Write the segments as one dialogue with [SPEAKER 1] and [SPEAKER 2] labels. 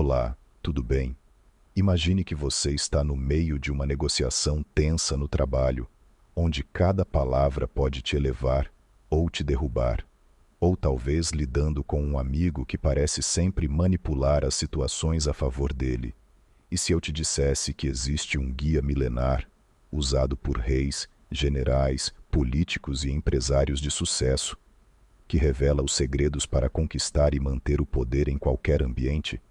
[SPEAKER 1] Olá, tudo bem? Imagine que você está no meio de uma negociação tensa no trabalho, onde cada palavra pode te elevar ou te derrubar, ou talvez lidando com um amigo que parece sempre manipular as situações a favor dele. E se eu te dissesse que existe um guia milenar, usado por reis, generais, políticos e empresários de sucesso, que revela os segredos para conquistar e manter o poder em qualquer ambiente?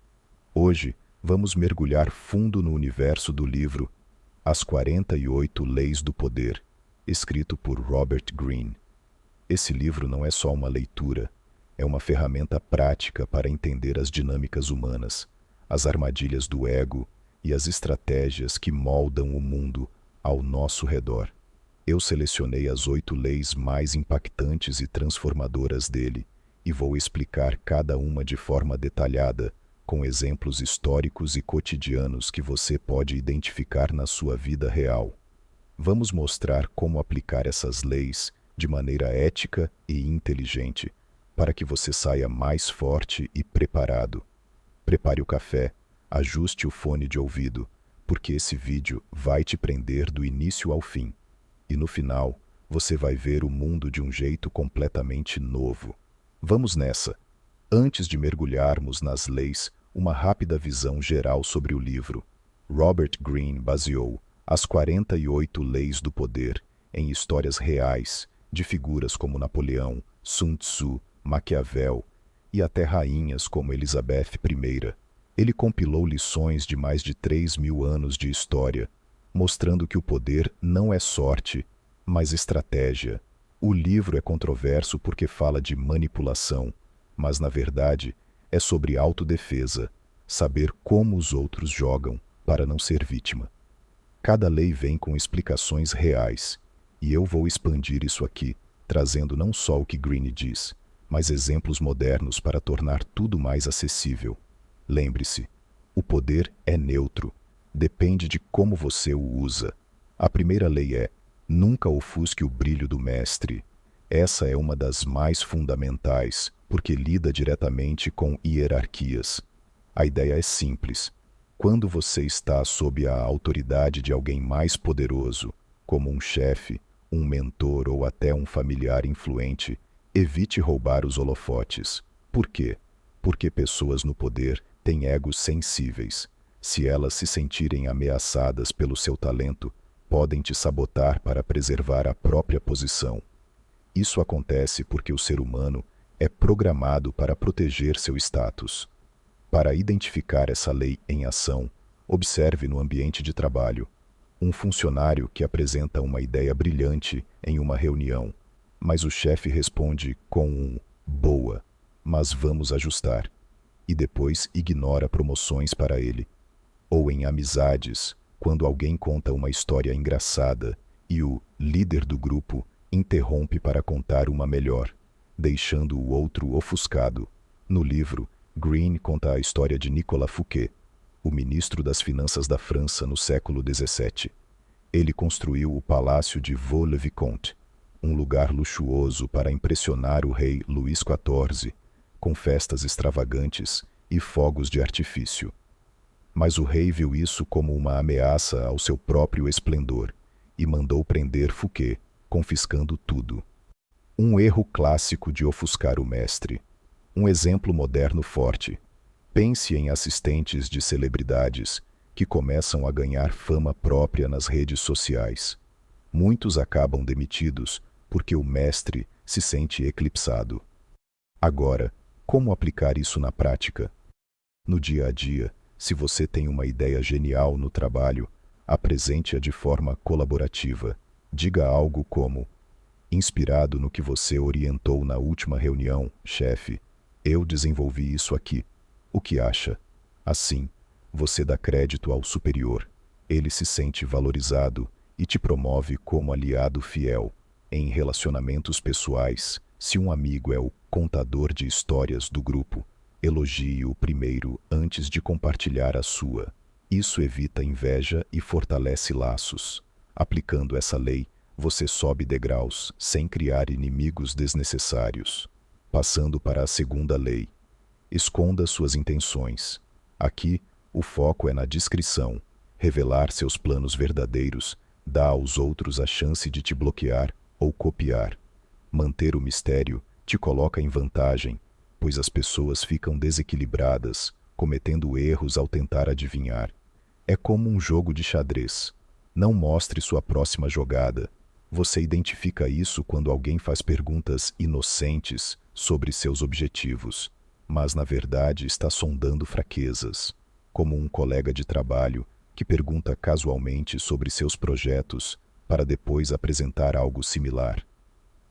[SPEAKER 1] Hoje, vamos mergulhar fundo no universo do livro As 48 Leis do Poder, escrito por Robert Greene. Esse livro não é só uma leitura, é uma ferramenta prática para entender as dinâmicas humanas, as armadilhas do ego e as estratégias que moldam o mundo ao nosso redor. Eu selecionei as 8 leis mais impactantes e transformadoras dele e vou explicar cada uma de forma detalhada, com exemplos históricos e cotidianos que você pode identificar na sua vida real. Vamos mostrar como aplicar essas leis de maneira ética e inteligente, para que você saia mais forte e preparado. Prepare o café, ajuste o fone de ouvido, porque esse vídeo vai te prender do início ao fim. E no final, você vai ver o mundo de um jeito completamente novo. Vamos nessa! Antes de mergulharmos nas leis, uma rápida visão geral sobre o livro. Robert Greene baseou As 48 Leis do Poder em histórias reais de figuras como Napoleão, Sun Tzu, Maquiavel e até rainhas como Elizabeth I. Ele compilou lições de mais de 3.000 anos de história, mostrando que o poder não é sorte, mas estratégia. O livro é controverso porque fala de manipulação, mas na verdade é sobre autodefesa, saber como os outros jogam para não ser vítima. Cada lei vem com explicações reais, e eu vou expandir isso aqui, trazendo não só o que Greene diz, mas exemplos modernos para tornar tudo mais acessível. Lembre-se, o poder é neutro, depende de como você o usa. A primeira lei é: nunca ofusque o brilho do mestre. Essa é uma das mais fundamentais, porque lida diretamente com hierarquias. A ideia é simples. Quando você está sob a autoridade de alguém mais poderoso, como um chefe, um mentor ou até um familiar influente, evite roubar os holofotes. Por quê? Porque pessoas no poder têm egos sensíveis. Se elas se sentirem ameaçadas pelo seu talento, podem te sabotar para preservar a própria posição. Isso acontece porque o ser humano é programado para proteger seu status. Para identificar essa lei em ação, observe no ambiente de trabalho um funcionário que apresenta uma ideia brilhante em uma reunião, mas o chefe responde com um "boa, mas vamos ajustar", e depois ignora promoções para ele. Ou em amizades, quando alguém conta uma história engraçada e o líder do grupo interrompe para contar uma melhor, deixando o outro ofuscado. No livro, Greene conta a história de Nicolas Fouquet, o ministro das Finanças da França no século XVII. Ele construiu o Palácio de Vaux-le-Vicomte, um lugar luxuoso para impressionar o rei Luís XIV, com festas extravagantes e fogos de artifício. Mas o rei viu isso como uma ameaça ao seu próprio esplendor e mandou prender Fouquet, confiscando tudo. Um erro clássico de ofuscar o mestre. Um exemplo moderno forte. Pense em assistentes de celebridades que começam a ganhar fama própria nas redes sociais. Muitos acabam demitidos porque o mestre se sente eclipsado. Agora, como aplicar isso na prática? No dia a dia, se você tem uma ideia genial no trabalho, apresente-a de forma colaborativa. Diga algo como: inspirado no que você orientou na última reunião, chefe, eu desenvolvi isso aqui. O que acha? Assim, você dá crédito ao superior. Ele se sente valorizado e te promove como aliado fiel. Em relacionamentos pessoais, se um amigo é o contador de histórias do grupo, elogie-o primeiro antes de compartilhar a sua. Isso evita inveja e fortalece laços. Aplicando essa lei, você sobe degraus sem criar inimigos desnecessários. Passando para a segunda lei. Esconda suas intenções. Aqui, o foco é na discrição. Revelar seus planos verdadeiros dá aos outros a chance de te bloquear ou copiar. Manter o mistério te coloca em vantagem, pois as pessoas ficam desequilibradas, cometendo erros ao tentar adivinhar. É como um jogo de xadrez. Não mostre sua próxima jogada. Você identifica isso quando alguém faz perguntas inocentes sobre seus objetivos, mas na verdade está sondando fraquezas, como um colega de trabalho que pergunta casualmente sobre seus projetos para depois apresentar algo similar.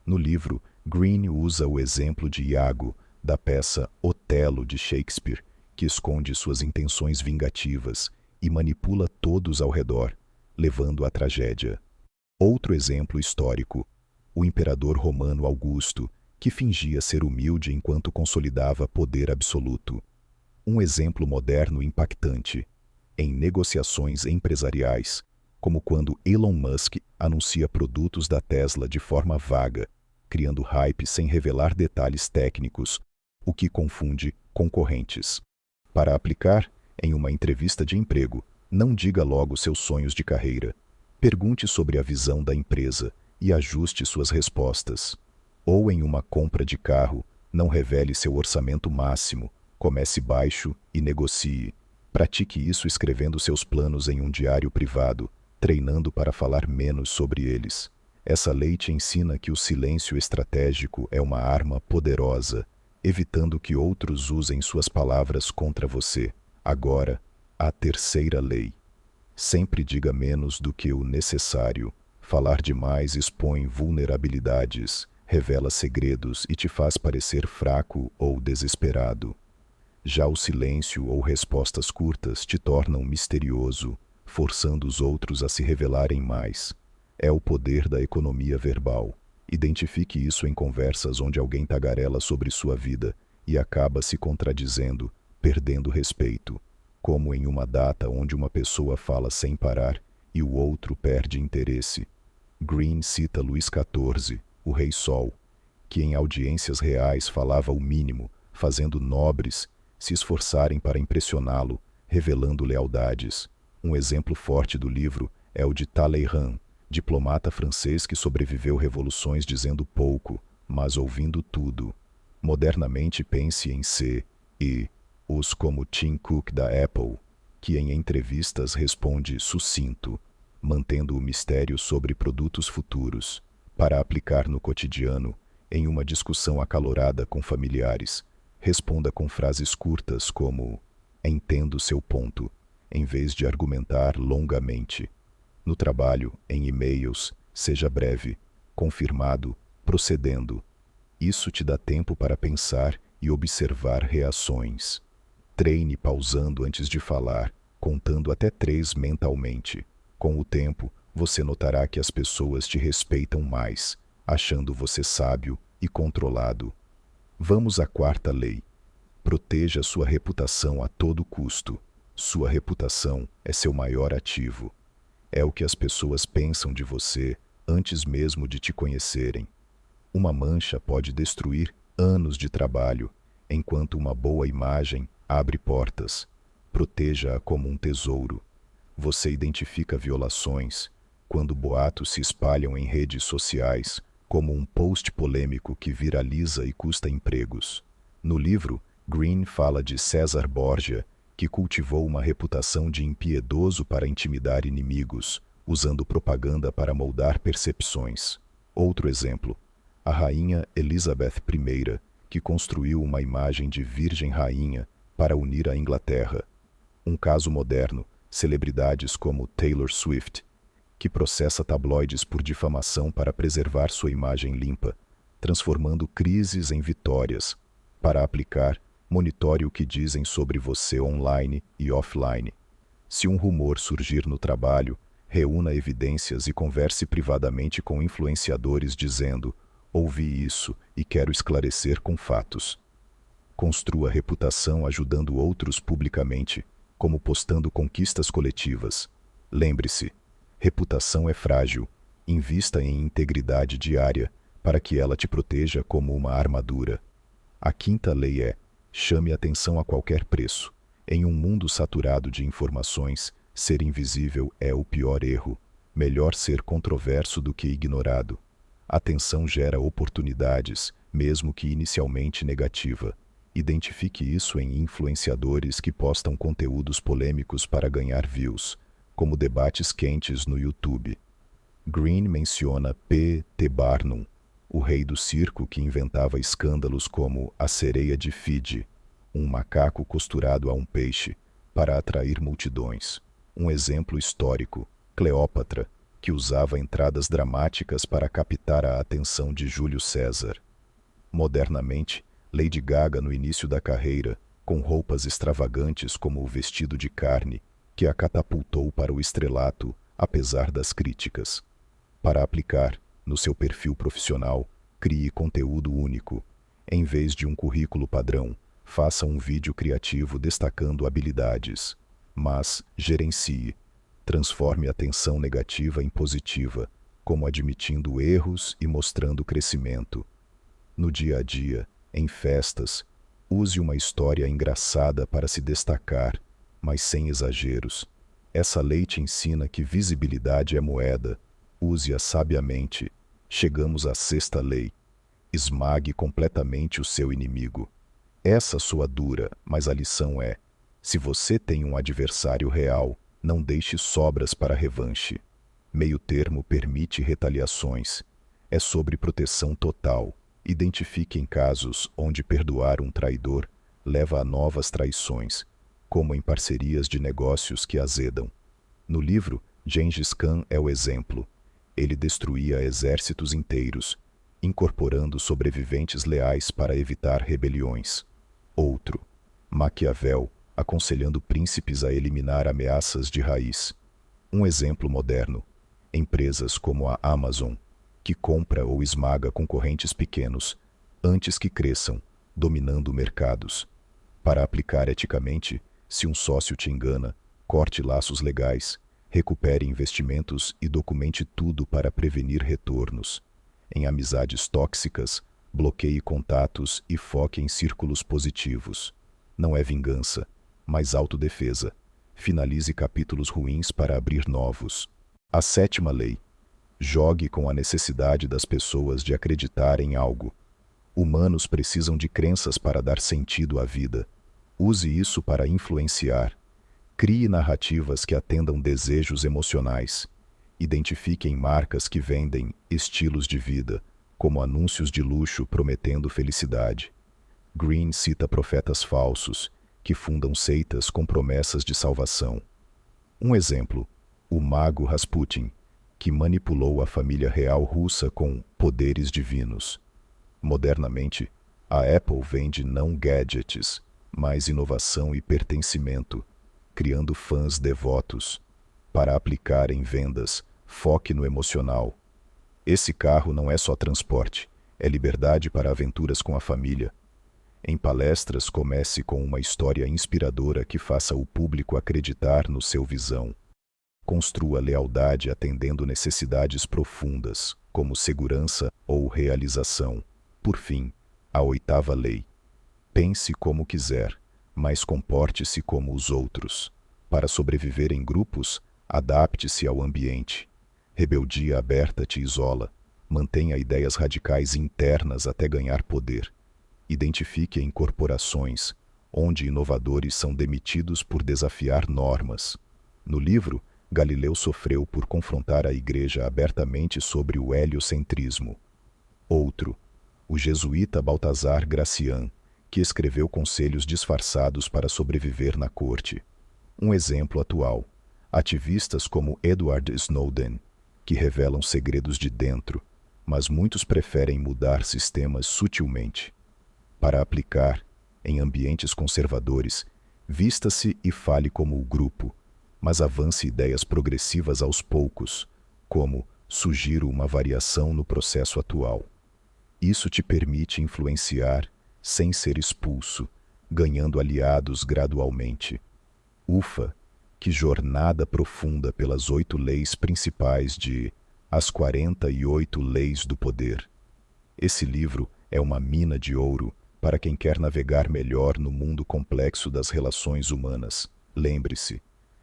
[SPEAKER 1] No livro, Green usa o exemplo de Iago, da peça Otelo de Shakespeare, que esconde suas intenções vingativas e manipula todos ao redor, levando à tragédia. Outro exemplo histórico, o imperador romano Augusto, que fingia ser humilde enquanto consolidava poder absoluto. Um exemplo moderno impactante, em negociações empresariais, como quando Elon Musk anuncia produtos da Tesla de forma vaga, criando hype sem revelar detalhes técnicos, o que confunde concorrentes. Para aplicar, em uma entrevista de emprego, não diga logo seus sonhos de carreira. Pergunte sobre a visão da empresa e ajuste suas respostas. Ou em uma compra de carro, não revele seu orçamento máximo, comece baixo e negocie. Pratique isso escrevendo seus planos em um diário privado, treinando para falar menos sobre eles. Essa lei te ensina que o silêncio estratégico é uma arma poderosa, evitando que outros usem suas palavras contra você. Agora, a terceira lei. Sempre diga menos do que o necessário. Falar demais expõe vulnerabilidades, revela segredos e te faz parecer fraco ou desesperado. Já o silêncio ou respostas curtas te tornam misterioso, forçando os outros a se revelarem mais. É o poder da economia verbal. Identifique isso em conversas onde alguém tagarela sobre sua vida e acaba se contradizendo, perdendo respeito, como em uma data onde uma pessoa fala sem parar e o outro perde interesse. Green cita Luís XIV, o Rei Sol, que em audiências reais falava o mínimo, fazendo nobres se esforçarem para impressioná-lo, revelando lealdades. Um exemplo forte do livro é o de Talleyrand, diplomata francês que sobreviveu revoluções dizendo pouco, mas ouvindo tudo. Modernamente pense em C e os como Tim Cook da Apple, que em entrevistas responde sucinto, mantendo o mistério sobre produtos futuros, para aplicar no cotidiano, em uma discussão acalorada com familiares. Responda com frases curtas como "entendo seu ponto", em vez de argumentar longamente. No trabalho, em e-mails, seja breve, confirmado, procedendo. Isso te dá tempo para pensar e observar reações. Treine pausando antes de falar, contando até 3 mentalmente. Com o tempo, você notará que as pessoas te respeitam mais, achando você sábio e controlado. Vamos à quarta lei. Proteja sua reputação a todo custo. Sua reputação é seu maior ativo. É o que as pessoas pensam de você antes mesmo de te conhecerem. Uma mancha pode destruir anos de trabalho, enquanto uma boa imagem abre portas. Proteja-a como um tesouro. Você identifica violações quando boatos se espalham em redes sociais, como um post polêmico que viraliza e custa empregos. No livro, Green fala de César Borgia, que cultivou uma reputação de impiedoso para intimidar inimigos, usando propaganda para moldar percepções. Outro exemplo, a rainha Elizabeth I, que construiu uma imagem de Virgem Rainha para unir a Inglaterra. Um caso moderno, celebridades como Taylor Swift, que processa tabloides por difamação para preservar sua imagem limpa, transformando crises em vitórias. Para aplicar, monitore o que dizem sobre você online e offline. Se um rumor surgir no trabalho, reúna evidências e converse privadamente com influenciadores dizendo: "Ouvi isso e quero esclarecer com fatos." Construa reputação ajudando outros publicamente, como postando conquistas coletivas. Lembre-se, reputação é frágil. Invista em integridade diária para que ela te proteja como uma armadura. A quinta lei é: chame atenção a qualquer preço. Em um mundo saturado de informações, ser invisível é o pior erro. Melhor ser controverso do que ignorado. Atenção gera oportunidades, mesmo que inicialmente negativa. Identifique isso em influenciadores que postam conteúdos polêmicos para ganhar views, como debates quentes no YouTube. Green menciona P. T. Barnum, o rei do circo que inventava escândalos como a sereia de Fiji, um macaco costurado a um peixe, para atrair multidões. Um exemplo histórico, Cleópatra, que usava entradas dramáticas para captar a atenção de Júlio César. Modernamente, Lady Gaga no início da carreira, com roupas extravagantes como o vestido de carne, que a catapultou para o estrelato, apesar das críticas. Para aplicar, no seu perfil profissional, crie conteúdo único. Em vez de um currículo padrão, faça um vídeo criativo destacando habilidades. Mas gerencie. Transforme a tensão negativa em positiva, como admitindo erros e mostrando crescimento. No dia a dia, em festas, use uma história engraçada para se destacar, mas sem exageros. Essa lei te ensina que visibilidade é moeda. Use-a sabiamente. Chegamos à sexta lei. Esmague completamente o seu inimigo. Essa soa dura, mas a lição é: se você tem um adversário real, não deixe sobras para revanche. Meio termo permite retaliações. É sobre proteção total. Identifiquem casos onde perdoar um traidor leva a novas traições, como em parcerias de negócios que azedam. No livro, Gengis Khan é o exemplo. Ele destruía exércitos inteiros, incorporando sobreviventes leais para evitar rebeliões. Outro, Maquiavel, aconselhando príncipes a eliminar ameaças de raiz. Um exemplo moderno, empresas como a Amazon, que compra ou esmaga concorrentes pequenos, antes que cresçam, dominando mercados. Para aplicar eticamente, se um sócio te engana, corte laços legais, recupere investimentos e documente tudo para prevenir retornos. Em amizades tóxicas, bloqueie contatos e foque em círculos positivos. Não é vingança, mas autodefesa. Finalize capítulos ruins para abrir novos. A sétima lei. Jogue com a necessidade das pessoas de acreditar em algo. Humanos precisam de crenças para dar sentido à vida. Use isso para influenciar. Crie narrativas que atendam desejos emocionais. Identifiquem marcas que vendem estilos de vida, como anúncios de luxo prometendo felicidade. Green cita profetas falsos, que fundam seitas com promessas de salvação. Um exemplo, o mago Rasputin, que manipulou a família real russa com poderes divinos. Modernamente, a Apple vende não gadgets, mas inovação e pertencimento, criando fãs devotos. Para aplicar em vendas, foque no emocional. Esse carro não é só transporte, é liberdade para aventuras com a família. Em palestras, comece com uma história inspiradora que faça o público acreditar no seu visão. Construa lealdade atendendo necessidades profundas, como segurança ou realização. Por fim, a oitava lei. Pense como quiser, mas comporte-se como os outros. Para sobreviver em grupos, adapte-se ao ambiente. Rebeldia aberta te isola. Mantenha ideias radicais internas até ganhar poder. Identifique em corporações, onde inovadores são demitidos por desafiar normas. No livro, Galileu sofreu por confrontar a Igreja abertamente sobre o heliocentrismo. Outro, o jesuíta Baltazar Gracian, que escreveu conselhos disfarçados para sobreviver na corte. Um exemplo atual, ativistas como Edward Snowden, que revelam segredos de dentro, mas muitos preferem mudar sistemas sutilmente. Para aplicar, em ambientes conservadores, vista-se e fale como o grupo, mas avance ideias progressivas aos poucos, como sugiro uma variação no processo atual. Isso te permite influenciar sem ser expulso, ganhando aliados gradualmente. Ufa, que jornada profunda pelas 8 leis principais de As 48 Leis do Poder. Esse livro é uma mina de ouro para quem quer navegar melhor no mundo complexo das relações humanas. Lembre-se,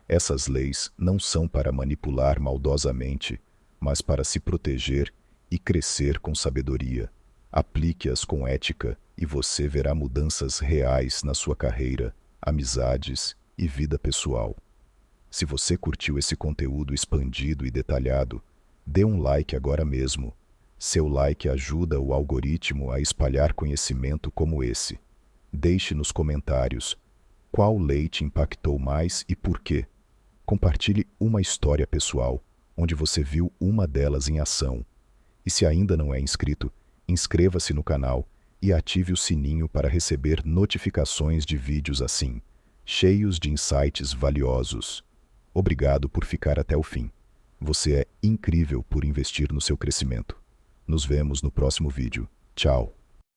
[SPEAKER 1] essas leis não são para manipular maldosamente, mas para se proteger e crescer com sabedoria. Aplique-as com ética e você verá mudanças reais na sua carreira, amizades e vida pessoal. Se você curtiu esse conteúdo expandido e detalhado, dê um like agora mesmo. Seu like ajuda o algoritmo a espalhar conhecimento como esse. Deixe nos comentários qual lei te impactou mais e por quê. Compartilhe uma história pessoal, onde você viu uma delas em ação. E se ainda não é inscrito, inscreva-se no canal e ative o sininho para receber notificações de vídeos assim, cheios de insights valiosos. Obrigado por ficar até o fim. Você é incrível por investir no seu crescimento. Nos vemos no próximo vídeo. Tchau!